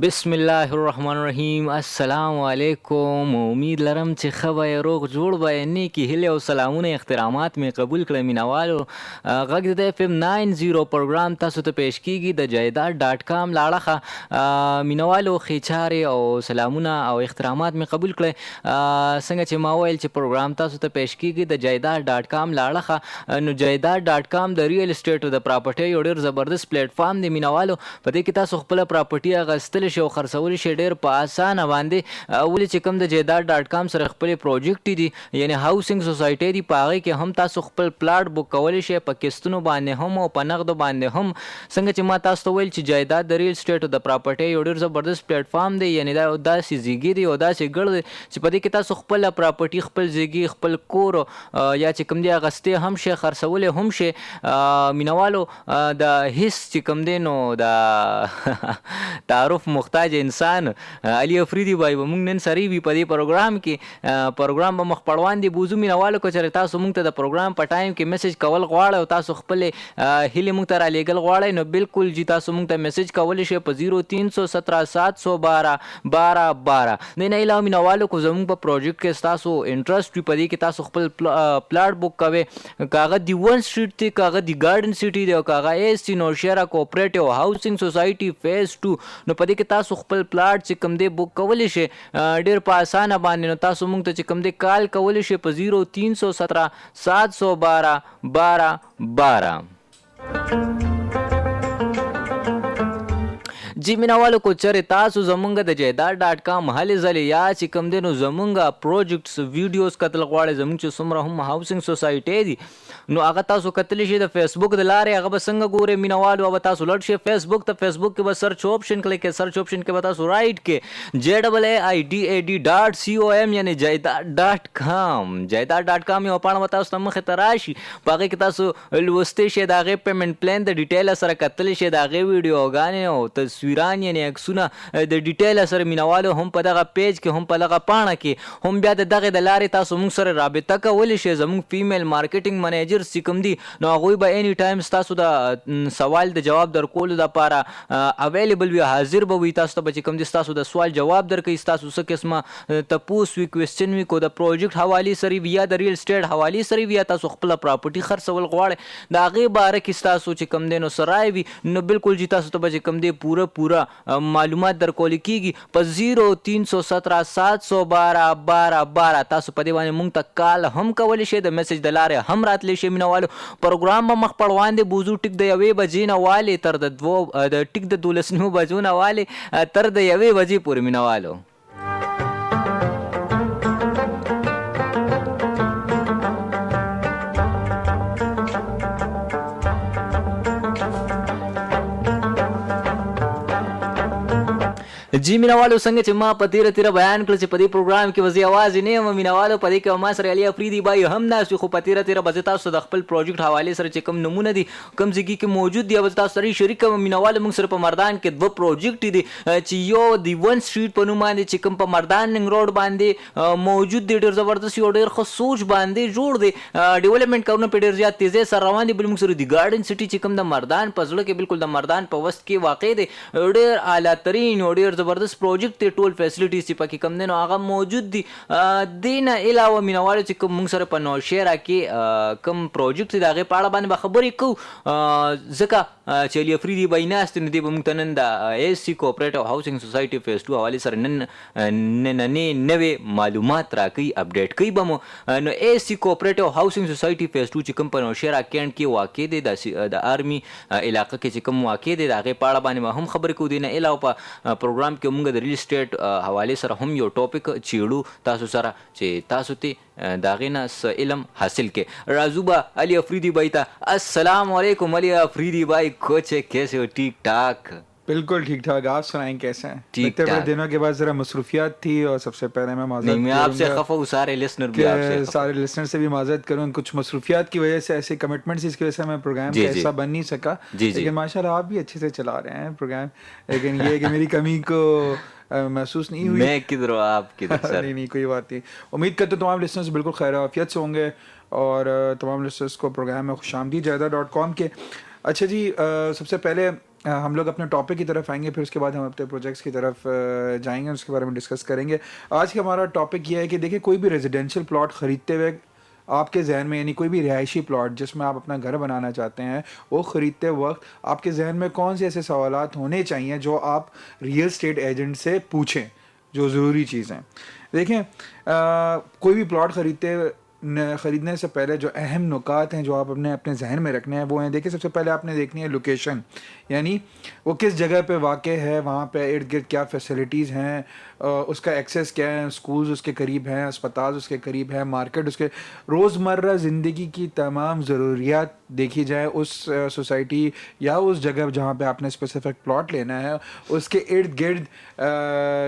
बिस्मिल्लाहिर्रहमानिर्रहीम। अस्सलाम वालेकुम। उम्मीद लरम چې ښه به یې روغ جوړ به یې نیکې هیلې او سلامونه احترامات مې قبول کړئ مینوالو. غږ د FM 90 پروګرام تاسو ته پیش کیږي د جایداد ډاټ کام له اړخه. مینوالو ښې چارې او سلامونه او احترامات مې قبول کړئ. څنګه چې ما ویل چې پروګرام تاسو ته پیش کیږي د جایداد ډاټ کام له اړخه، نو جایداد ډاټ کام د ریل اسټیټ او د پراپرټۍ یو ډېر زبردست پلیټ فارم دی مینوالو. په دې کې تاسو خپله پراپرټي اخیستلی شئ او خرڅولی شئ ډېر په اسانه باندې. ولې چې کوم د جایداد ډاټ کام سره خپلې پروجیکټ دي یعنې هاوسنګ سوسایټۍ دي، په هغې کې هم تاسو خپل پلاټ بک کولی شئ په قسطونو باندې هم او په نغدو باندې هم. څنګه چې ما تاسو ته ویل چې جایداد د ریل اسټیټ او د پراپرټۍ یو ډېر زبردست پلیټ فارم دی، یعنې دا داسې زیږي دی او داسې ګړ دی چې په دې کې تاسو خپله پراپرټي، خپل زیږي، خپل کور یا چې کوم دی اخیستی هم شئ، خرڅولی هم شئ. مینوالو د هیڅ چې کوم دی نو د تعارف محتاج انسان علي افریدي بای به موږ نن سره وي په دې پروګرام کې. پروګرام به مخ پړوان دی بوزو مینوالو. که چېرې تاسو موږ ته د پروګرام په ټایم کې میسج کول غواړئ او تاسو خپلې هیلې موږ ته رالیږل غواړئ، نو بالکل جی تاسو موږ ته میسج کولی شئ په 0317 712 12 نه علاوه مینوالو کو زموږ په پروجیکټ کې ستاسو انټرسټ وي، په دې کې تاسو خپل پلاټ بک کوئ، کاغه دی ون سټریټ دی، کاغه دی ګارډن سټي دی او کاغه ایس سی نوشیرا کوپریټیو هاوسنګ سوسایټي فیز 2. نو په دې کې تاسو خپل پلاټ چې کوم دی بک کولی شئ ډېر په اسانه باندې. نو تاسو موږ ته چې کوم دی کال کولی شئ په 0317 712 12 12. جی مینوالو کو چرې تاسو زمونږ د جایداد ډاټ کام هلې ځلې یا چې کوم دی نو زمونږ پروجیکټس ویډیوز کتل غواړئ، زمونږ چې څومره هم هاوسنګ سوسایټۍ دي نو هغه تاسو کتلی شئ د فیسبوک د لارې. هغه به څنګه ګورئ مینوالو؟ به تاسو لټ شئ فیسبوک ته. فیسبوک کې به سرچ آپشن کلیک کړئ. سرچ آپشن کې به تاسو رائټ کې JAIDAD.com یعنې جایداد ډاټ کام. جایداد ډاټ کام یوه پاڼه به تاسو ته مخې ته راشي، په هغې کې تاسو لوستی شئ، د هغې پیمنټ پلان د ډیټیل سره کتلی شئ، د هغې ویډیوګانې او تصویران یعنې عکسونه د ډیټیل سره مینوالو هم په دغه پیج کې هم په دغه پاڼه کې هم بیا د دغې د لارې تاسو موږ سره رابطه کولی شئ. زموږ فیمیل مارکیټینګ منیجر چې کوم دي نو هغوی به اینی ټایم ستاسو د سوال د جواب درکولو دپاره اویلیبل وي، حاضر به وي. تاسو ته به چې کوم دي ستاسو د سوال جواب درکوي، ستاسو څه قسمه تپوس وي، کوېسچن وي، کو د پروجیکټ حوالې سره وي یا د ریل اسټیټ حوالې سره وي یا تاسو خپله پراپرټي خرڅول غواړئ د هغې باره کې ستاسو چې کوم دی نو څه رای وي، نو بالکل جي تاسو ته به چې کوم دی پوره معلومات درکول کېږي په 0317 712 12 12. تاسو په دې باندې موږ ته کال هم کولی شئ، د میسج د لارې هم راتلی شئ مینوالو. پروګرام به مخ پړوان دی بوزو ټیک د 1 بجې نه والې تر د ټیک د 12 بجو نه والې تر د 1 بجې پورې مینوالو. جی مینوالو څنګه چې ما په تیره بیان کړل چې په دې پروګرام کې به زه یوازې نه یم مینوالو، په دې کې ما سره علي افریدي بای هم ناست وي، خو په تیره به زه تاسو د خپل پروجیکټ حوالې سره چې کوم نمونه دي کوم ځای کې موجود دي به تاسو سره شریک کوم مینوالو. موږ سره په مردان کې 2 پروجیکټ دي چې یو د ون سټریټ په نوم باندې چې کوم په مردان ننګ روډ باندې موجود دی، ډېر زبردست یو ډېر ښه سوچ باندې جوړ دی، ډیولپمنټ کارونه پې ډېر زیات تیزۍ سره روان دي. بل موږ سره د ګارډن سټي چې کوم د مردان په زړه کې بالکل د مردان په وسط کې واقع دی، ډېر اعلی ترین او ډېر زبردست پروجیکټ دی، ټول فیسلیټیز چې پکې کوم دی نو هغه موجود دي. دې نه علاوه مینوالو چې کوم موږ سره په نوشیرا کې کوم پروجیکټ دی د هغې په اړه باندې به خبرې کوو، ځکه چې علي افریدي بای ناست دی نو دی به موږ ته نن د ایس سی کوپریټیو هاوسنګ سوسایټي فیز 2 حوالې سره نننې نوې معلومات راکوي، اپډیټ کوي به مو. نو ایس سی کوپریټیو هاوسنګ سوسایټي فیز 2 چې کوم په نوشیرا کینټ کې واقع دی د آرمي علاقه کې چې کوم واقع دی د هغې په اړه باندې به هم خبرې کوو. دی نه علاوه په پروګرام کې موږ د ریل اسټیټ حوالې سره هم یو ټاپک چیړو تاسو سره چې تاسو ته د هغې نه څه علم حاصل کړئ. راځو به علي افریدي بھائی ته. السلام علیکم علي افریدی بھائی، کچھ کیسے ہو؟ ٹھیک ٹھاک بالکل ٹھیک ٹھاک. آپ سنائیں کیسے ہیں؟ اتنے بڑے دنوں کے بعد ذرا مصروفیات تھی اور سب سے پہلے میں معذرت میں آپ سے خفا ہوں، سارے لسنر بھی آپ سے خفا، سارے لسنر سے بھی معذرت کروں، کچھ مصروفیات کی وجہ سے ایسے کمٹمنٹس اس کی وجہ سے میں پروگرام کا حصہ بن نہیں سکا. لیکن ماشاءاللہ آپ بھی اچھے سے چلا رہے ہیں پروگرام، لیکن یہ کہ میری کمی کو محسوس نہیں ہوئی. میں کدھر ہوں آپ کدھر سر؟ نہیں کوئی بات نہیں. امید کرتا ہوں تمام لسنرز بالکل خیر عافیت سے ہوں گے اور تمام لسنرز کو پروگرام میں خوش آمدید جائداد .com کے. اچھا جی، سب سے پہلے हम लोग अपने टॉपिक की तरफ आएंगे, फिर उसके बाद हम अपने प्रोजेक्ट्स की तरफ जाएंगे, उसके बारे में डिस्कस करेंगे। आज का हमारा टॉपिक ये है कि देखिए, कोई भी रेजिडेंशियल प्लॉट ख़रीदते हुए आपके जहन में, यानी कोई भी रिहायशी प्लॉट जिसमें आप अपना घर बनाना चाहते हैं, वो ख़रीदते वक्त आपके जहन में कौन से ऐसे सवालात होने चाहिए जो आप रियल स्टेट एजेंट से पूछें, जो ज़रूरी चीज़ें। देखें, कोई भी प्लॉट ख़रीदने से पहले जो अहम नुकात हैं जो आप अपने जहन में रखने हैं वो हैं, देखिए, सबसे पहले आपने देखनी है लोकेशन, यानी वो किस जगह पे वाक़ है, वहाँ पे इर्द गिर्द क्या फैसिलिटीज़ हैं, उसका एक्सेस क्या है, स्कूल्स उसके करीब हैं, अस्पताल उसके करीब हैं, मार्केट उसके, रोज़मर्रा ज़िंदगी की तमाम ज़रूरियात देखी जाए उस सोसाइटी या उस जगह जहाँ पे आपने स्पेसिफिक प्लॉट लेना है, उसके इर्द गिर्द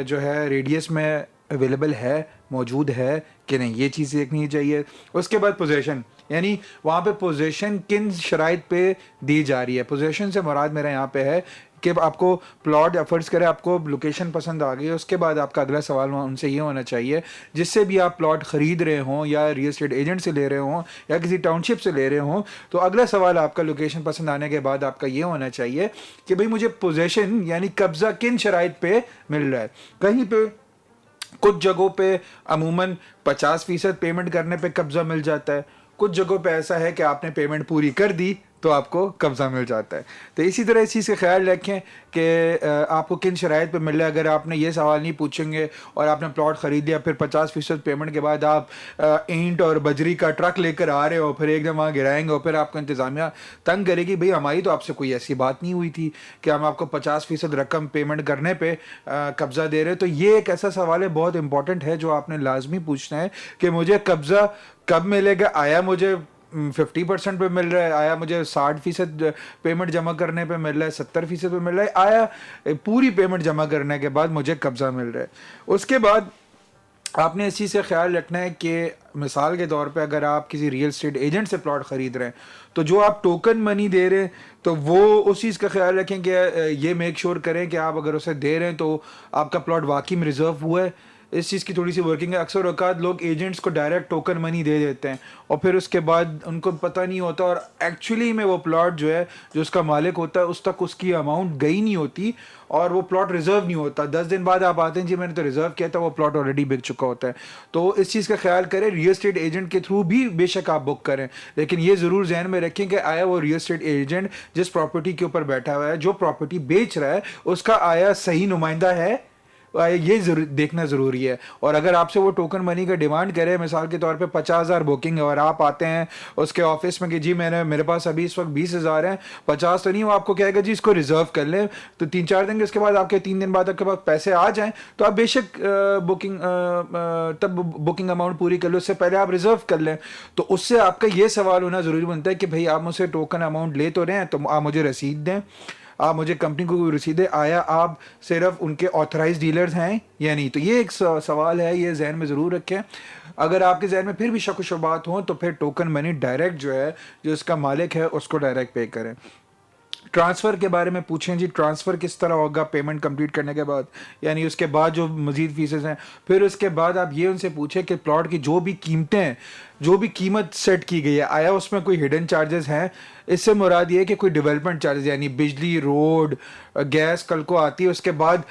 जो है रेडियस में अवेलेबल है, मौजूद है कि नहीं, ये चीज़ देखनी चाहिए। उसके बाद पोजेशन, यानी वहाँ पे पोजेशन किन शराइत पे दी जा रही है। पोजेशन से मुराद मेरा यहाँ पे है कि आपको प्लॉट, फर्ज करें आपको लोकेशन पसंद आ गई, उसके बाद आपका अगला सवाल उनसे ये होना चाहिए, जिससे भी आप प्लॉट ख़रीद रहे हों या रियल एस्टेट एजेंट से ले रहे हों या किसी टाउनशिप से ले रहे हों, तो अगला सवाल आपका लोकेशन पसंद आने के बाद आपका ये होना चाहिए कि भाई मुझे पोजेशन यानी कब्ज़ा किन शराइत पे मिल रहा है। कहीं पे कुछ जगहों पे अमूमन 50% पेमेंट करने पे कब्ज़ा मिल जाता है, कुछ जगहों पे ऐसा है कि आपने पेमेंट पूरी कर दी तो आपको कब्ज़ा मिल जाता है। तो इसी तरह इस चीज़ का ख्याल रखें कि आपको किन शराइत पे मिल रहा है। अगर आपने ये सवाल नहीं पूछेंगे और आपने प्लॉट ख़रीद लिया, फिर 50% पेमेंट के बाद आप ईंट और बजरी का ट्रक लेकर आ रहे हो, फिर एकदम वहाँ गिराएंगे और फिर आपको इंतज़ामिया तंग करेगी, भाई हमारी तो आपसे कोई ऐसी बात नहीं हुई थी कि हम आपको 50% रकम पेमेंट करने पर कब्ज़ा दे रहे हैं। तो ये एक ऐसा सवाल है, बहुत इंपॉर्टेंट है, जो आपने लाजमी पूछना है कि मुझे कब्ज़ा कब मिलेगा। आया मुझे 50% पे मिल रहा है, आया मुझे 60% पेमेंट जमा करने पे मिल रहा है, 70% पे मिल रहा है, आया पूरी पेमेंट जमा करने के बाद मुझे कब्ज़ा मिल रहा है। उसके बाद आपने इस चीज़ से ख्याल रखना है कि मिसाल के तौर पे अगर आप किसी रियल एस्टेट एजेंट से प्लॉट ख़रीद रहे हैं, तो जो आप टोकन मनी दे रहे हैं, तो वो उस चीज़ का ख्याल रखें कि ये मेक श्योर करें कि आप अगर उसे दे रहे हैं तो आपका प्लॉट वाकई में रिज़र्व हुआ है। इस चीज़ की थोड़ी सी वर्किंग है। अक्सर औकात लोग एजेंट्स को डायरेक्ट टोकन मनी दे देते हैं और फिर उसके बाद उनको पता नहीं होता, और एक्चुअली में वो प्लॉट जो है, जो उसका मालिक होता है, उस तक उसकी अमाउंट गई नहीं होती और वो प्लॉट रिजर्व नहीं होता। 10 दिन बाद आप आते हैं, जी मैंने तो रिजर्व किया था, वो प्लॉट ऑलरेडी बिक चुका होता है। तो इस चीज़ का ख्याल करें, रियल एस्टेट एजेंट के थ्रू भी बेशक आप बुक करें, लेकिन ये ज़रूर जहन में रखें कि आया वो रियल एस्टेट एजेंट जिस प्रॉपर्टी के ऊपर बैठा हुआ है, जो प्रॉपर्टी बेच रहा है, उसका आया सही नुमाइंदा है, ये देखना ज़रूरी है। और अगर आपसे वो टोकन मनी का डिमांड करे, मिसाल के तौर पे 50,000 बुकिंग है और आप आते हैं उसके ऑफिस में कि जी मेरे पास अभी इस वक्त 20,000 हैं, 50 तो नहीं, वो आपको कहेगा जी इसको रिजर्व कर लें, तो 3-4 दिन के उसके बाद आपके 3 दिन बाद आपके पास पैसे आ जाएं तो आप बेशक तब बुकिंग अमाउंट पूरी कर लो, उससे पहले आप रिजर्व कर लें। तो उससे आपका ये सवाल होना ज़रूरी बनता है कि भाई आप मुझसे टोकन अमाउंट ले तो रहे हैं, तो आप मुझे रसीद दें, आप मुझे कंपनी को कोई रसीद है, आया आप सिर्फ उनके ऑथराइज डीलर्स हैं या नहीं। तो ये एक सवाल है, ये जहन में ज़रूर रखें। अगर आपके जहन में फिर भी शक व शुबात हो तो फिर टोकन मनी डायरेक्ट जो है, जो इसका मालिक है, उसको डायरेक्ट पे करें। ट्रांसफ़र के बारे में पूछें जी, ट्रांसफ़र किस तरह होगा पेमेंट कंप्लीट करने के बाद, यानी उसके बाद जो मज़ीद फीसेस हैं। फिर उसके बाद आप ये उनसे पूछें कि प्लॉट की जो भी कीमतें हैं, जो भी कीमत सेट की गई है, आया उसमें कोई हिडन चार्जेस हैं। इससे मुराद ये है कि कोई डेवलपमेंट चार्जेस, यानी बिजली, रोड, गैस कल को आती है, उसके बाद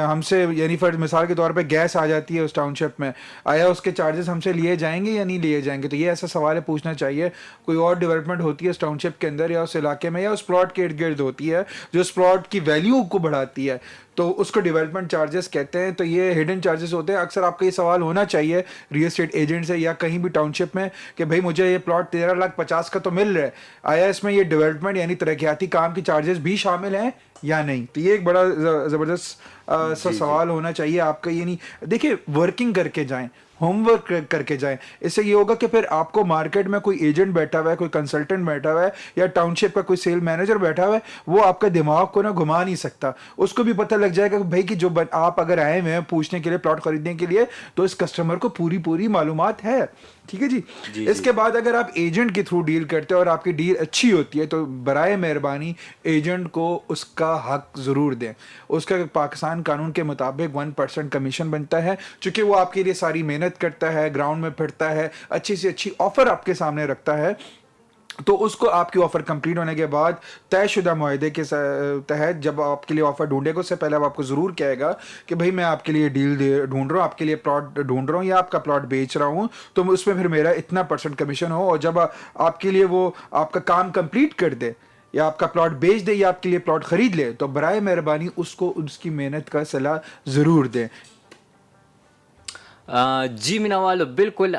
हमसे, यानी फॉर मिसाल के तौर पे गैस आ जाती है उस टाउनशिप में, आया उसके चार्जेस हमसे लिए जाएंगे या नहीं लिए जाएंगे। तो ये ऐसा सवाल है, पूछना चाहिए। कोई और डेवलपमेंट होती है उस टाउनशिप के अंदर या उस इलाके में या उस प्लॉट के इर्द गिर्द होती है जो उस प्लॉट की वैल्यू को बढ़ाती है, तो उसको डेवलपमेंट चार्जेस कहते हैं। तो ये हिडन चार्जेस होते हैं। अक्सर आपका ये सवाल होना चाहिए रियल एस्टेट एजेंट से या कहीं भी टाउनशिप में कि भाई मुझे ये प्लॉट 13,50,000 का तो मिल रहा है, आया इसमें ये डेवलपमेंट यानी तरक्याती काम की चार्जेस भी शामिल हैं या नहीं। तो ये एक बड़ा ज़बरदस्त सा सवाल होना चाहिए आपका। ये नहीं, देखिए, वर्किंग करके जाएं, होमवर्क करके जाएं। इससे ये होगा कि फिर आपको मार्केट में कोई एजेंट बैठा हुआ है, कोई कंसल्टेंट बैठा हुआ है या टाउनशिप का कोई सेल मैनेजर बैठा हुआ है, वो आपका दिमाग को ना घुमा नहीं सकता। उसको भी पता लग जाएगा कि भाई कि जो आप अगर आए हुए हैं पूछने के लिए, प्लॉट खरीदने के लिए, तो इस कस्टमर को पूरी मालूमात है। ठीक है जी। इसके बाद अगर आप एजेंट के थ्रू डील करते हैं और आपकी डील अच्छी होती है, तो बराए मेहरबानी एजेंट को उसका हक ज़रूर दें। उसका पाकिस्तान कानून के मुताबिक 1% कमीशन बनता है, चूँकि वो आपके लिए सारी मेहनत करता है, ग्राउंड में फिरता है, अच्छी से अच्छी ऑफ़र आपके सामने रखता है। तो उसको आपकी ऑफ़र कंप्लीट होने के बाद तयशुदा मुआहदे के तहत जब आपके लिए ऑफ़र ढूंढेगा उससे पहले अब आपको ज़रूर कहेगा कि भाई मैं आपके लिए डील ढूंढ रहा हूँ, आपके लिए प्लॉट ढूंढ रहा हूँ या आपका प्लॉट बेच रहा हूँ, तो उसमें फिर मेरा इतना % कमीशन हो। और जब आपके लिए वो आपका काम कंप्लीट कर दे या आपका प्लॉट बेच दे या आपके लिए प्लॉट ख़रीद ले, तो बराए मेहरबानी उसको उसकी मेहनत का सलाह ज़रूर दें। جی مینوالو بالکل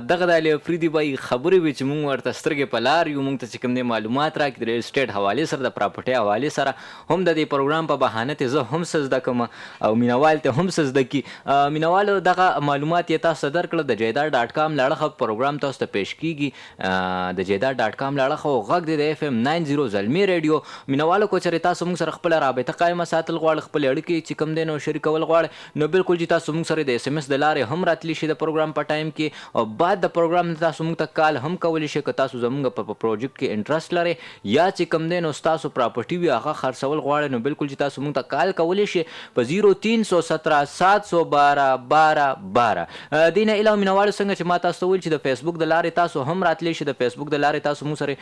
دغه د علي افریدي بای خبرې وي چې مونږ ورته سترګې په لار یو، مونږ ته چې کوم دی معلومات راکړي د ریل اسټیټ حوالې سره، د پراپرټۍ حوالې سره. هم د دې پروګرام په بهانه ته زه هم څه زده کوم او مینوال ته هم څه زده کړي. مینوالو دغه معلومات یې تاسو ته درکړل. د جیدار ډاټ کام لاړه پروګرام تاسو ته پیش کیږي. د جیدار ډاټ کام لاړه خو غږ دی د اف ام 90 زلمی ریډیو. مینوالو کو چېرې تاسو مونږ سره خپل رابطه قایمه ساتل غواړئ، خپل اړیکې چې کوم دی نو شریکول غواړئ، نو بالکل چې تاسو مونږ سره د اس ام اس د لارې هم راتلی شي د پروګرام په ټایم کې، او بعد د پروګرام نه تاسو موږ ته کال هم کولی شئ که تاسو زموږ په پروجیکټ کې انټرست لرئ یا چې کوم دی نو ستاسو پراپرټي وي هغه خرڅول غواړئ، نو بالکل چې تاسو موږ ته کال کولی شئ په 0317 712 12 12. دې نه علاوه مینوالو څنګه چې ما تاسو ته ویل چې د فیسبوک د لارې تاسو هم راتلی شئ، د فیسبوک د لارې تاسو موږ سره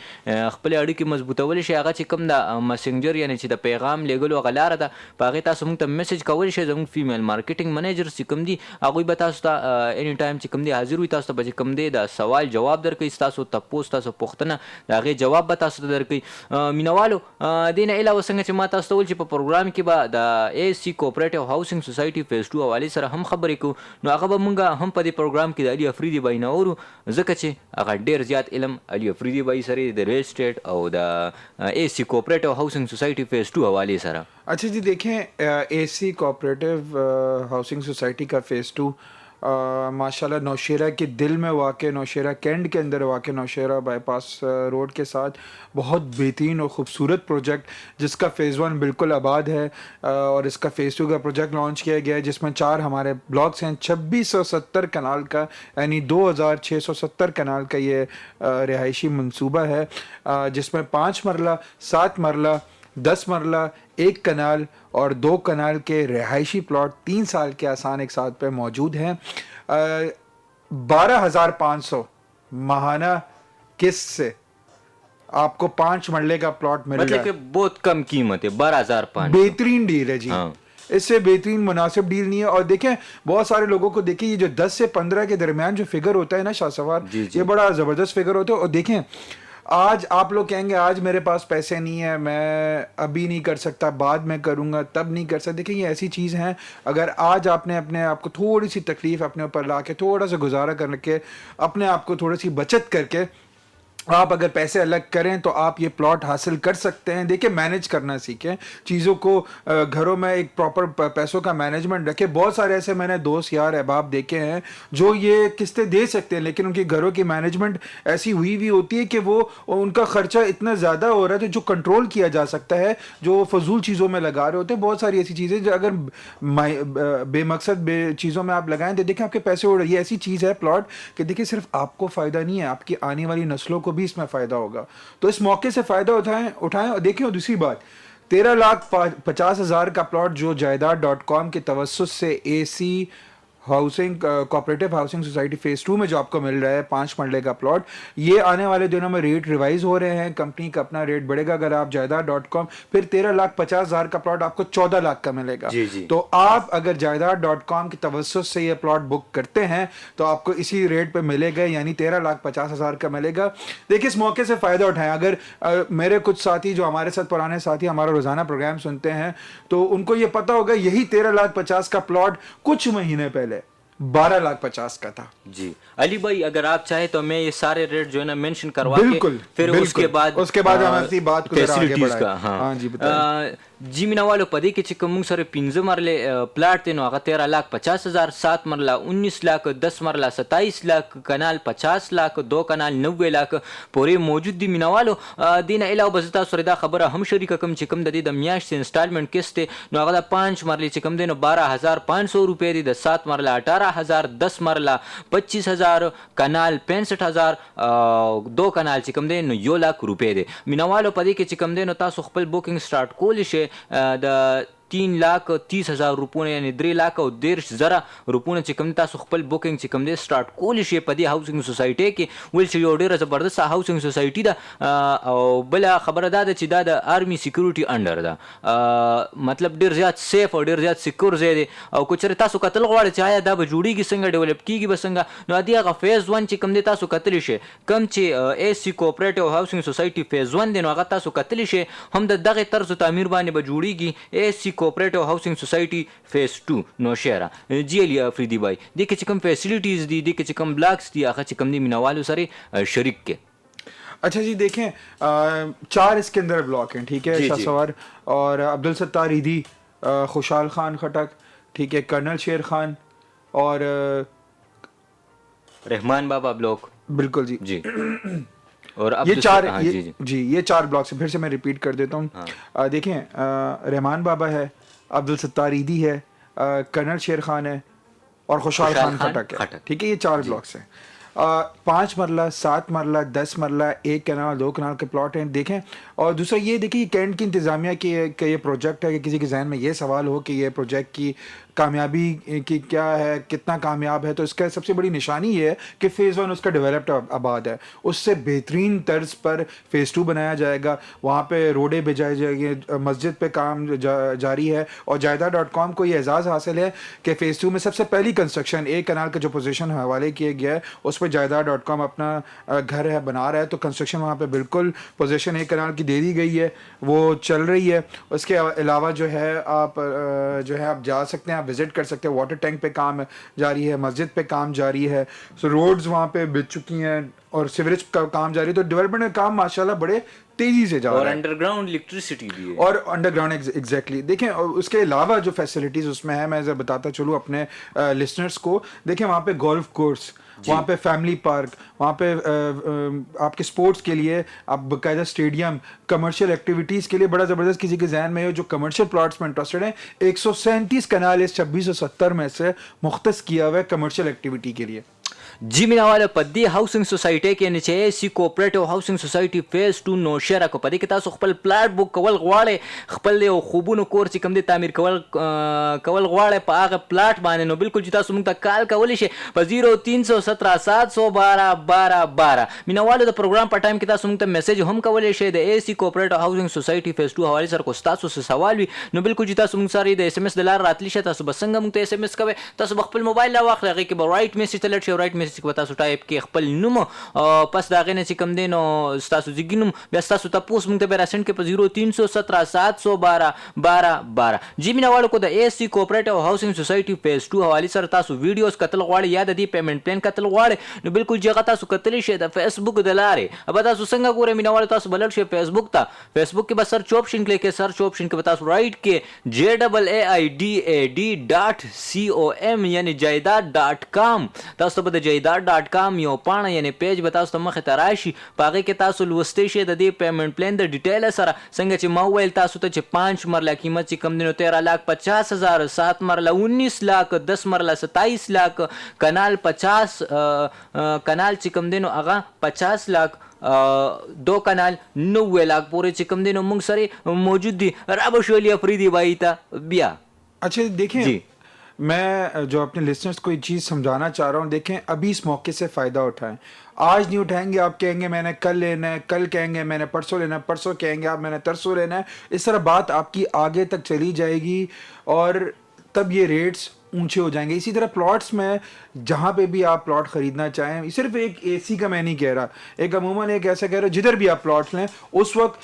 خپلې اړیکې مضبوطولی شئ. هغه چې کوم د مسنجر یعنې چې د پیغام لیږلو هغه لاره ده، په هغې تاسو موږ ته میسج کولی شئ. زموږ فیمیل مارکیټینګ منیجر چې کوم دي هغوی به تاسو ته اني ټایم چې کوم دی حاضر وي، تاسو ته به چې کوم دی د سوال جواب درکوي، ستاسو تپوس تاسو پوښتنه د هغې جواب به تاسو ته درکوي. مینوالو دې نه علاوه څنګه چې ما تاسو ته ویل چې په پروګرام کې به د اے سی کوپریټیو هاوسنګ سوسایټي فیز 2 حوالې سره هم خبرې کوو، نو هغه به مونږ هم په دې پروګرام کې د علي افریدي بای نه اورو، ځکه چې هغه ډېر زیات علم علي افریدي بای سره د ریل اسټیټ او د اے سی کوپریټیو هاوسنګ سوسایټي فیز 2 حوالې سره. अच्छा जी, देखें ए सी कोऑपरेटिव हाउसिंग सोसाइटी का फ़ेज़ 2 माशाल्लाह नौशेरा के दिल में वाक़, नौशेरा कैंट के अंदर वाक़, नौशेरा बाईपास रोड के साथ बहुत बेहतरीन और ख़ूबसूरत प्रोजेक्ट जिसका फ़ेज़ 1 बिल्कुल आबाद है और इसका फ़ेज़ 2 का प्रोजेक्ट लॉन्च किया गया है, जिसमें 4 हमारे ब्लॉक्स हैं. 2670 कनाल का यानी 2670 कनाल का ये रिहायशी मंसूबा है, जिसमें 5 मरला, 7 मरला, 10 मरला, 1 कनाल और 2 कनाल के रिहायशी प्लॉट 3 साल के आसान एक साथ पे मौजूद हैं. 12,500 माहाना किस्त से आपको 5 मरले का प्लॉट मिल रहा है. मतलब कि बहुत कम कीमत है, 12,500. बेहतरीन डील है जी. हाँ. इससे बेहतरीन मुनासिब डील नहीं है. और देखें बहुत सारे लोगों को देखिए ये जो 10 से 15 के दरमियान जो फिगर होता है ना शाहसवार, ये बड़ा ज़बरदस्त फिगर होता है. और देखें आज आप लोग कहेंगे आज मेरे पास पैसे नहीं है, मैं अभी नहीं कर सकता, बाद में करूँगा, तब नहीं कर सकता. देखिए ये ऐसी चीज़ हैं, अगर आज आपने अपने आप को थोड़ी सी तकलीफ़ अपने ऊपर ला के थोड़ा सा गुजारा करके अपने आप को थोड़ी सी बचत करके आप अगर पैसे अलग करें तो आप ये प्लॉट हासिल कर सकते हैं. देखिए मैनेज करना सीखें चीज़ों को, घरों में एक प्रॉपर पैसों का मैनेजमेंट रखें. बहुत सारे ऐसे मैंने दोस्त यार अहबाब देखे हैं जो ये किस्तें दे सकते हैं लेकिन उनके घरों की मैनेजमेंट ऐसी हुई हुई होती है कि वो उनका ख़र्चा इतना ज़्यादा हो रहा है जो कंट्रोल किया जा सकता है, जो फजूल चीज़ों में लगा रहे होते हैं. बहुत सारी ऐसी चीज़ें जो अगर बेमकसद चीज़ों में आप लगाएं तो देखें आपके पैसे उड़ रहे. ये ऐसी चीज़ है प्लॉट कि देखिए सिर्फ आपको फ़ायदा नहीं है, आपकी आने वाली नस्लों को भी इसमें फ़ायदा होगा. तो इस मौके से फ़ायदा उठाएं. और देखिए दूसरी बात, 13,50,000 का प्लॉट जो जायदाद.com के तवस्सुस से AC housing cooperative housing society phase 2 में जो आपको मिल रहा है 5 मरले का प्लॉट, ये आने वाले दिनों में रेट रिवाइज हो रहे हैं. कंपनी का अपना रेट बढ़ेगा. अगर आप जायदाद.com फिर 13,50,000 का प्लॉट आपको 14 लाख का मिलेगा. जी. तो आप अगर जायदाद.com की तवस्सुस से ये प्लॉट बुक करते हैं तो आपको इसी रेट पे मिलेगा, यानी 13,50,000 का मिलेगा. देखिए इस मौके से फ़ायदा उठाएं. अगर मेरे कुछ साथी जो हमारे साथ पुराने साथी हमारा रोज़ाना प्रोग्राम सुनते हैं तो उनको ये पता होगा यही 13,50,000 का प्लॉट कुछ महीने पहले 12,50,000 का था. जी अली भाई, अगर आप चाहे तो मैं ये सारे रेट जो है ना मेंशन करवा के फिर उसके बाद हम ऐसी बात को आगे बढ़ाएं. हाँ जी बताइए. जी मिनावालो पदी के चिक मुंग सरे 15 मरले प्लाट थे नो आगा 13,50,000, 7 मरला 19 लाख, 10 मरला 27 लाख, कनाल 50 लाख, 2 कनाल 90 लाख पूरे मौजूद दी मिनावालो. दिन अलावा बजता सुरदा खबर हम शरीक कम चिकम ददी द म्याश से इंस्टॉलमेंट किस्त नो आगा 5 मरले चिकम दे नो 12,500 रुपए दी, 7 मरला 18,000, 10 मरला 25,000, कनाल 65,000, 2 कनाल चिकम दे नो 1 लाख रुपए दे. मिनावालो पदी के चिकम दे नो तासु खपल बुकिंग स्टार्ट कोल शे द 3,30,000 روپونه یعنی 3,13,000 روپونه چې کوم تاسو خپل بوکینګ چې کوم دی سٹارټ کولی شئ په دې هاوسینګ سوسایټي کې. ویل چې یو ډیره زبردست هاوسینګ سوسایټي ده او بل خبره دا ده چې دا د آرمی سکیورټي انډر ده، مطلب ډیر زیات سیف او ډیر زیات سکیور ځای دی. او که چېرې تاسو کتل غواړئ چې آیا دا به جوړیږي څنګه ډیولپ کیږي به څنګه، نو د هغه فیز 1 چې کوم دی تاسو کتلی شئ، کوم چې اے سی کوپریټیو هاوسینګ سوسایټي فیز 1 دی نو هغه تاسو کتلی شئ، هم د دغه طرز تعمیر باندې به جوړیږي اے سی کوپریټیو هاوسینګ سوسایټي فیز 2 نوشهره. جی علي افریدي بھائی دې کې چې کوم فیسیلیټیز دي، دې کې چې کوم بلاکس دي، هغه چې کوم دی مینوالو سره شریک کې. अच्छा जी देखें 4 इसके अंदर ब्लॉक हैं, ठीक है. शाहसवार और अब्दुल सत्तार ईदी, खुशहाल खान खटक, ठीक है, कर्नल शेर खान और रहमान बाबा ब्लॉक. बिल्कुल जी जी. और अब ये चार ये 4 ब्लॉक से फिर से मैं रिपीट कर देता हूँ. देखें रहमान बाबा है, अब्दुल सत्तार ईदी है, कर्नल शेर खान है और खुशहाल खान खटक है, ठीक है. ये 4 ब्लॉक्स हैं. 5 मरला, 7 मरला, 10 मरला, 1 कनाल 2 कनाल के प्लॉट हैं. देखें और दूसरा ये देखिए कैंट की इंतज़ामिया की ये प्रोजेक्ट है कि किसी के जहन में ये सवाल हो कि ये प्रोजेक्ट की कामयाबी की क्या है, कितना कामयाब है, तो इसका सबसे बड़ी निशानी ये है कि फ़ेज़ 1 उसका डेवलप्ड आबाद है. उससे बेहतरीन तर्ज पर फ़ेज़ 2 बनाया जाएगा. वहाँ पे रोडें भिजाई जाएगी, मस्जिद पे काम जारी है. और जायदा.com को ये एजाज़ हासिल है कि फ़ेज़ 2 में सबसे पहली कंस्ट्रक्शन 1 कनाल का जो पोजीशन हवाले किया गया है उस पर जायदा.com अपना घर है बना रहा है. तो कंस्ट्रक्शन वहाँ पे बिल्कुल पोजीशन 1 कनाल की दे दी गई है, वो चल रही है. उसके अलावा जो है आप जा सकते हैं, विजिट कर सकते हैं. वाटर टैंक पे काम जारी है, मस्जिद पे काम जारी है, सो रोड्स वहाँ पे बिछ चुकी हैं और सीवरेज का काम जारी है. तो डेवलपमेंट का काम माशाल्लाह बड़े तेजी से जा रहा है. और अंडरग्राउंड इलेक्ट्रिसिटी भी है. और अंडरग्राउंड एग्जैक्टली. देखें उसके अलावा जो फैसिलिटीज़ उसमें है मैं ज़रा बताता चलूँ अपने लिसनर्स को. देखें वहाँ पे गोल्फ कोर्स, वहाँ पे फैमिली पार्क, वहाँ पे आपके स्पोर्ट्स के लिए आप बाकायदा स्टेडियम, कमर्शियल एक्टिविटीज़ के लिए बड़ा ज़बरदस्त. किसी के जहन में हो जो कमर्शियल प्लॉट्स में इंटरेस्टेड है, 137 कनाल इस 2670 में से मुख्तस किया हुआ है कमर्शियल एक्टिविटी के लिए. जी मीनावाले په دې هاوسینګ سوسایټي کې نه چې سی کوپریټیو هاوسینګ سوسایټي فیز 2 نوشهره کو په دې کې تاسو خپل پلاټ بوک کول غواړئ، خپل یو خوبونو کور چې کوم دې تعمیر کول غواړئ په هغه پلاټ باندې، نو بالکل چې تاسو موږ ته کال کولی شئ په 0317 712 1212. میناوالو د پروګرام په ټایم کې تاسو موږ ته میسج هم کولی شئ د اے سی کوپریټیو هاوسینګ سوسایټي فیز 2 حواله سره کو تاسو څه سوال وي، نو بالکل چې تاسو موږ سره د اس ام اس د لار راتلی شئ. تاسو بسنګ موږ ته اس ام اس کوئ، تاسو خپل موبایل لا واخلئ، هغه کې به رائټ میسج تلل شي. رائټ میسج کې تاسو ټایپ کې خپل نوم پس دا غنه چې کم دین او تاسو ځګینم بیا تاسو تاسو موږ ته به راسند کې په 0317 712 1212. جی میناوالو کو د اے سی کوپریټیو هاوسینګ سوسایټي فیز 2 حواله سره تاسو ویډیوز کتل غواړئ یا د دې پیمنٹ پلان کتل غواړئ، نو بالکل جګه تاسو کتلی شئ د فیسبوک د لارې. اب تاسو څنګه ګورئ میناوالو، تاسو بلل شئ فیسبوک ته. فیسبوک کې به سرچ آپشن کلیک کړئ، سرچ آپشن کې به تاسو رائټ کې JAIDAD.com یعنی جایداد.com تاسو به د جایداد.com یو پاڼه یعنی پیج به تاسو مخه ته راشي، پاغه کې تاسو لوستئ شئ د دې پیمنٹ پلان د ډیټیل سره. څنګه چې ما ویل تاسو ته چې 5 مرله قیمت چې کم دینو 13,50,000، 7 مرله 19 लाख، 10 مرله 27 लाख، کانال 50 کانال چې کم دینو هغه 50 लाख، 2 کانال 90 लाख پورې چې کم دینو موږ سره موجود دي. رابو شولي افریدي بھائی ته بیا. अच्छा देखें जी, मैं जो अपने लिसनर्स को ये चीज़ समझाना चाह रहा हूँ. देखें अभी इस मौके से फ़ायदा उठाएं. आज नहीं उठाएंगे आप कहेंगे मैंने कल लेना है, कल कहेंगे मैंने परसों लेना है, परसों कहेंगे आप मैंने तरसों लेना है. इस तरह बात आपकी आगे तक चली जाएगी और तब ये रेट्स ऊंचे हो जाएंगे. इसी तरह प्लॉट्स में जहाँ पे भी आप प्लॉट ख़रीदना चाहें, सिर्फ एक एसी का मैं नहीं कह रहा, एक अमूमन एक ऐसा कह रहा हूँ जिधर भी आप प्लॉट्स लें उस वक्त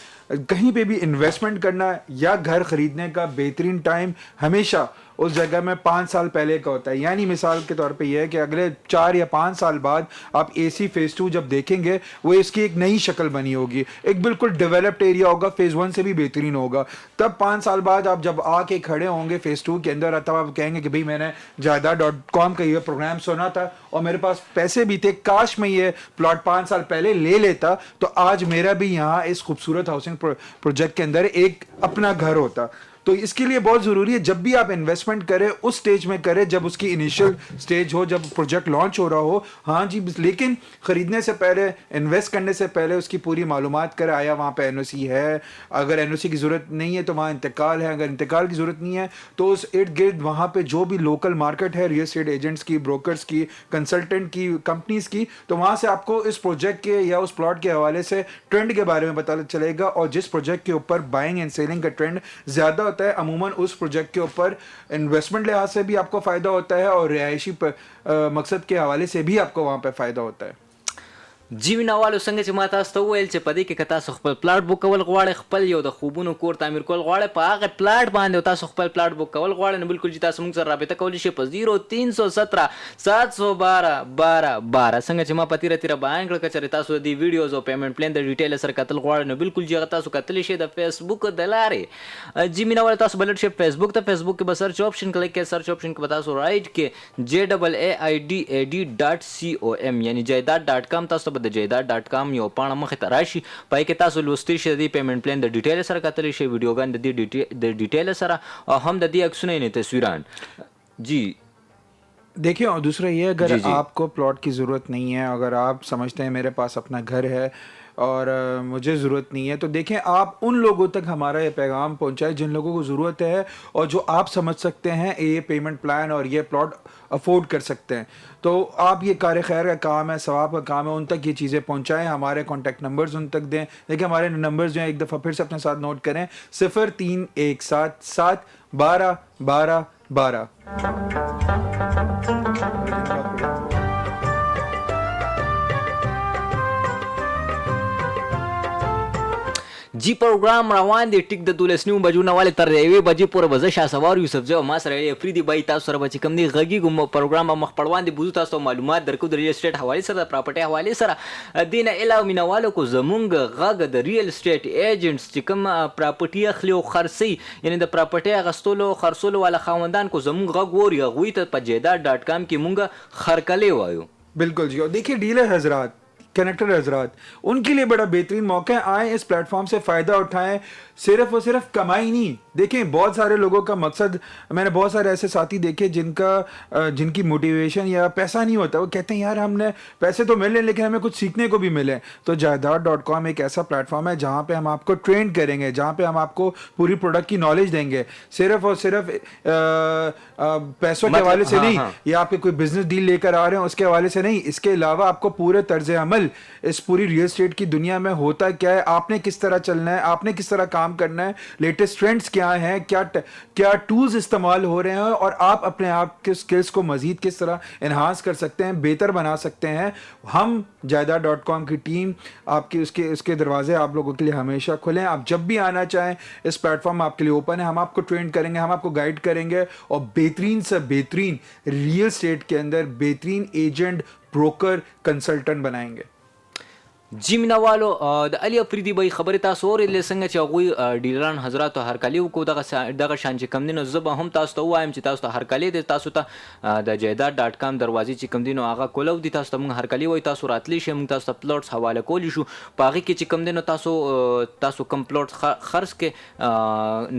कहीं पे भी इन्वेस्टमेंट करना या घर ख़रीदने का बेहतरीन टाइम हमेशा उस जगह में 5 साल पहले का होता है. यानी मिसाल के तौर पे ये है कि अगले 4 या 5 साल बाद आप एसी फेज़ 2 जब देखेंगे वो इसकी एक नई शक्ल बनी होगी, एक बिल्कुल डेवलप्ड एरिया होगा, फेज़ 1 से भी बेहतरीन होगा. तब 5 साल बाद आप जब आके खड़े होंगे फेज़ 2 के अंदर, तब आप कहेंगे कि भाई मैंने जायदा.com का ये प्रोग्राम सुना था और मेरे पास पैसे भी थे, काश मैं ये प्लॉट 5 साल पहले ले लेता तो आज मेरा भी यहाँ इस खूबसूरत हाउसिंग प्रोजेक्ट के अंदर एक अपना घर होता. तो इसके लिए बहुत ज़रूरी है जब भी आप इन्वेस्टमेंट करें उस स्टेज में करें जब उसकी इनिशियल स्टेज हो, जब प्रोजेक्ट लॉन्च हो रहा हो। हाँ जी, लेकिन ख़रीदने से पहले, इन्वेस्ट करने से पहले उसकी पूरी मालूमात करें, आया वहाँ पे एनओसी है, अगर एनओसी की ज़रूरत नहीं है तो वहाँ इंतकाल है, अगर इंतकाल की ज़रूरत नहीं है तो उस इर्द गिर्द वहाँ पे जो भी लोकल मार्केट है रियल एस्टेट एजेंट्स की, ब्रोकर्स की, कंसल्टेंट की, कंपनीज की, तो वहाँ से आपको इस प्रोजेक्ट के या उस प्लॉट के हवाले से ट्रेंड के बारे में पता चलेगा। और जिस प्रोजेक्ट के ऊपर बाइंग एंड सेलिंग का ट्रेंड ज़्यादा होता है, अमूमन उस प्रोजेक्ट के ऊपर इन्वेस्टमेंट लिहाज से भी आपको फ़ायदा होता है और रिहायशी मकसद के हवाले से भी आपको वहाँ पर फ़ायदा होता है। जी مینوالو څنګه چې ما تاسو ته وویل چې په دې کې که تاسو خپل پلاټ بک کول غواړئ، خپل یو د خوبونو کور تعمیر کول غواړئ، په هغه پلاټ باندې تاسو خپل پلاټ بک کول غواړئ، نو بالکل چې تاسو موږ سره رابطه کولی شئ په 0317 712 12 څنګه چې ما په تیره بیان کړل. که چېرې تاسو د دې ویډیوز او پیمنټ پلان د ډیټیل سره کتل غواړئ نو بالکل چې هغه تاسو کتلی شئ د فیسبوک د لارې. جی مینوالو تاسو بلډ شئ فیسبوک ته، فیسبوک کې به سرچ آپشن کلیک کړئ، سرچ آپشن کې به تاسو رائټ کې JAAIDAD.com یعنی جایداد.com تاسو به د جایداد.com یو پاڼه مخې ته راشي، پای کې تاسو لوستی شئ د دې پیمنټ پلان د ډیټیل سره کتلی شئ، ویډیوګان د دې ډیټیل سره او هم د دې عکسونه یعنی تصویران. جی देखिए, और दूसरा ये, अगर आपको प्लॉट की ज़रूरत नहीं है, अगर आप समझते हैं मेरे पास अपना घर है और मुझे ज़रूरत नहीं है, तो देखें आप उन लोगों तक हमारा ये पैगाम पहुंचाएं जिन लोगों को ज़रूरत है और जो आप समझ सकते हैं ये पेमेंट प्लान और ये प्लॉट अफोर्ड कर सकते हैं। तो आप ये कार खैर का काम है, सवाब का काम है, उन तक ये चीज़ें पहुंचाएं, हमारे कॉन्टैक्ट नंबर्स उन तक दें। देखिए हमारे नंबर्स जो हैं एक दफ़ा फिर से अपने साथ नोट करें, 0317 12 12 12। जी प्रोग्राम روان دی ټیک د 12 بجو نه والے تر 1 بجې پورې وزه شاسوار یوسف زو ما سره افریدي بای تاسو سره بچ کم دی غږی ګم پروګرام مخ پړوان دی بوزو تاسو معلومات درکو د ریل اسټیټ حواله سره د پراپرټي حواله سره دین علاوه مینوالو کو زمونږ غږ د ریل اسټیټ ایجنټس چې کوم پراپرټي اخلي او خرڅي یعنی د پراپرټي غستلو خرڅولو والا خاوندان کو زمونږ غږ ووري غوي ته په جیداد.com کې مونږ خرکلې وایو. बिल्कुल जी, और देखिए डीलर हजरात, कनेक्टर हजरात, उनके लिए बड़ा बेहतरीन मौका है, आएँ इस प्लेटफॉर्म से फ़ायदा उठाएं। सिर्फ और सिर्फ कमाई नहीं, देखें बहुत सारे लोगों का मकसद, मैंने बहुत सारे ऐसे साथी देखे जिनकी मोटिवेशन या पैसा नहीं होता, वो कहते हैं यार हमने पैसे तो मिले लेकिन हमें कुछ सीखने को भी मिले। तो जायदाद.com एक ऐसा प्लेटफॉर्म है जहाँ पे हम आपको ट्रेन करेंगे, जहाँ पे हम आपको पूरी प्रोडक्ट की नॉलेज देंगे, सिर्फ और सिर्फ पैसों के हवाले से नहीं, या आपके कोई बिजनेस डील लेकर आ रहे हैं उसके हवाले से नहीं, इसके अलावा आपको पूरे तर्ज अमल इस पूरी रियल एस्टेट की दुनिया में होता क्या है, आपने किस तरह चलना है, आपने किस तरह काम करना है, लेटेस्ट ट्रेंड्स क्या हैं, क्या टूल्स इस्तेमाल हो रहे हैं और आप अपने आप के स्किल्स को मजीद किस तरह इन्हांस कर सकते हैं, बेहतर बना सकते हैं। हम जायदाद.com की टीम आपकी उसके दरवाजे आप लोगों के लिए हमेशा खुले हैं। आप जब भी आना चाहें इस प्लेटफॉर्म आपके लिए ओपन है, हम आपको ट्रेन करेंगे, हम आपको गाइड करेंगे और बेहतरीन से बेहतरीन रियल एस्टेट के अंदर बेहतरीन एजेंट, ब्रोकर, कंसल्टेंट बनाएंगे। जी مینوالو د علي افریدي بای خبره تاسو اورېدلې څنګه چې هغوی ډیلران حضراتو هرکلي وکړو دغه شان چې کم دي نو زه به هم تاسو ته ووایم چې تاسو ته هرکلي دی، تاسو ته د جایداد.com دروازې چې کم دي نو هغه کولو دي، تاسو ته موږ هرکلي وایو، تاسو راتلی شئ، موږ تاسو ته پلوټس حواله کولی شو، په هغې کې چې کم دی نو تاسو کم پلوټ خرڅ کې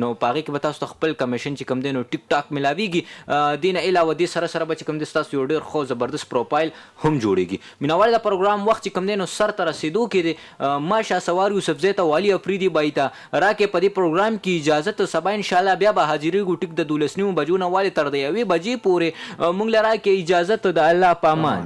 نو په هغې کې به تاسو ته خپل کمیشن چې کم دی نو ټیک ټاک ملاویږي. دې نه علاوه دې سره سره به چې کم دی ستاسو یو ډېر ښه زبردست پروفایل هم جوړېږي. مینوال د پروګرام وخت چې کم دی نو سر ته رسېدو کې دی، ما شاسوار یوسف زی ته والي افریدي بای ته راکې په دې پروګرام کې اجازه ته سبا انشاءالله بیا به حاضرېږو ټیک د 12 بجو نه والې تر د 1 بجې پورې موږ له راکې اجازه ته د الله په امان.